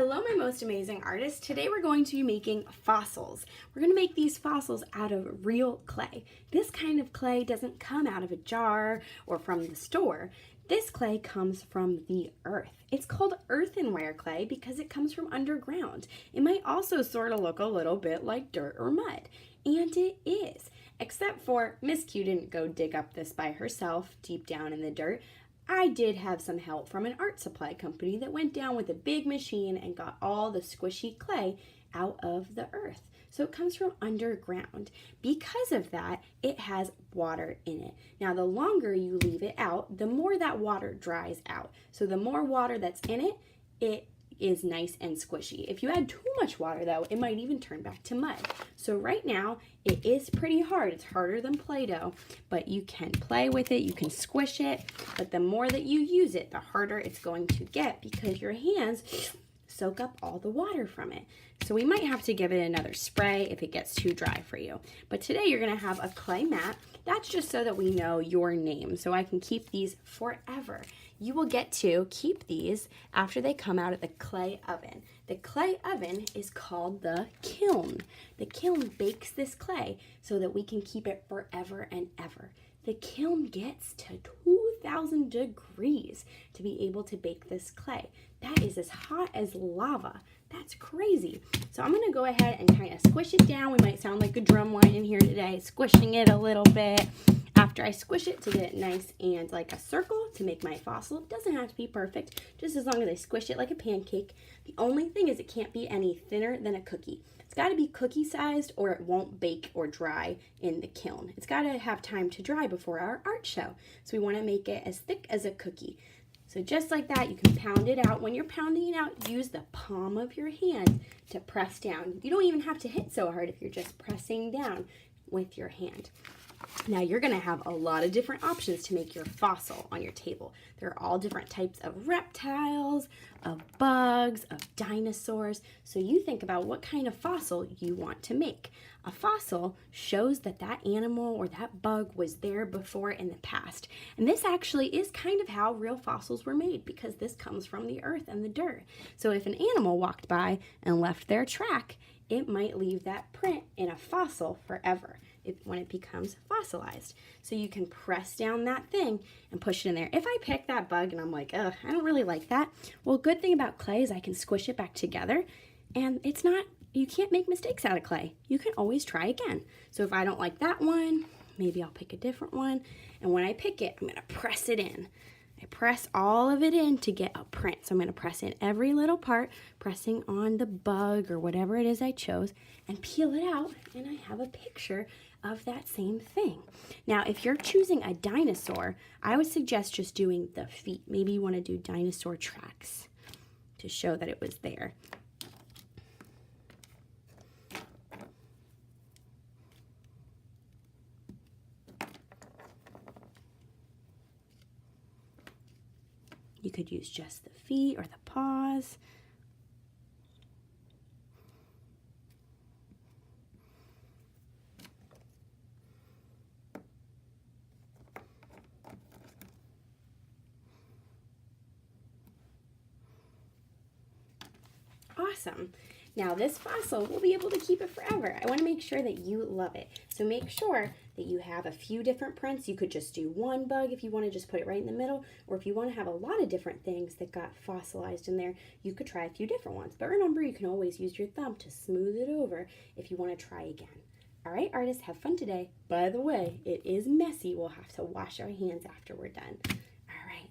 Hello, my most amazing artists. Today we're going to be making fossils. We're going to make these fossils out of real clay. This kind of clay doesn't come out of a jar or from the store. This clay comes from the earth. It's called earthenware clay because it comes from underground. It might also sort of look a little bit like dirt or mud, and it is. Except for Miss Q didn't go dig up this by herself deep down in the dirt. I did have some help from an art supply company that went down with a big machine and got all the squishy clay out of the earth. So it comes from underground. Because of that, it has water in it. Now, the longer you leave it out, the more that water dries out. So the more water that's in it, it is nice and squishy. If you add too much water though, it might even turn back to mud. So right now it is pretty hard. It's harder than Play-Doh, but you can play with it, you can squish it, but the more that you use it, the harder it's going to get because your hands soak up all the water from it. So we might have to give it another spray if it gets too dry for you. But today you're gonna have a clay mat. That's just so that we know your name, so I can keep these forever. You will get to keep these after they come out of the clay oven. The clay oven is called the kiln. The kiln bakes this clay so that we can keep it forever and ever. The kiln gets to 2,000 degrees to be able to bake this clay. That is as hot as lava. That's crazy. So I'm gonna go ahead and kind of squish it down. We might sound like a drum line in here today, squishing it a little bit. After I squish it to get it nice and like a circle to make my fossil, it doesn't have to be perfect, just as long as I squish it like a pancake. The only thing is it can't be any thinner than a cookie. It's got to be cookie sized or it won't bake or dry in the kiln. It's got to have time to dry before our art show. So we want to make it as thick as a cookie. So just like that, you can pound it out. When you're pounding it out, use the palm of your hand to press down. You don't even have to hit so hard if you're just pressing down with your hand. Now you're going to have a lot of different options to make your fossil on your table. There are all different types of reptiles, of bugs, of dinosaurs. So you think about what kind of fossil you want to make. A fossil shows that that animal or that bug was there before in the past. And this actually is kind of how real fossils were made because this comes from the earth and the dirt. So if an animal walked by and left their track, it might leave that print in a fossil forever when it becomes fossilized. So you can press down that thing and push it in there. If I pick that bug and I'm like, ugh, I don't really like that. Well, good thing about clay is I can squish it back together and you can't make mistakes out of clay. You can always try again. So if I don't like that one, maybe I'll pick a different one. And when I pick it, I'm gonna press it in. I press all of it in to get a print. So I'm going to press in every little part, pressing on the bug or whatever it is I chose, and peel it out, and I have a picture of that same thing. Now, if you're choosing a dinosaur, I would suggest just doing the feet. Maybe you want to do dinosaur tracks to show that it was there. You could use just the feet or the paws. Awesome. Now this fossil, we'll be able to keep it forever. I want to make sure that you love it. So make sure that you have a few different prints. You could just do one bug if you want to just put it right in the middle, or if you want to have a lot of different things that got fossilized in there, you could try a few different ones. But remember, you can always use your thumb to smooth it over if you want to try again. All right, artists, have fun today. By the way, it is messy. We'll have to wash our hands after we're done. All right.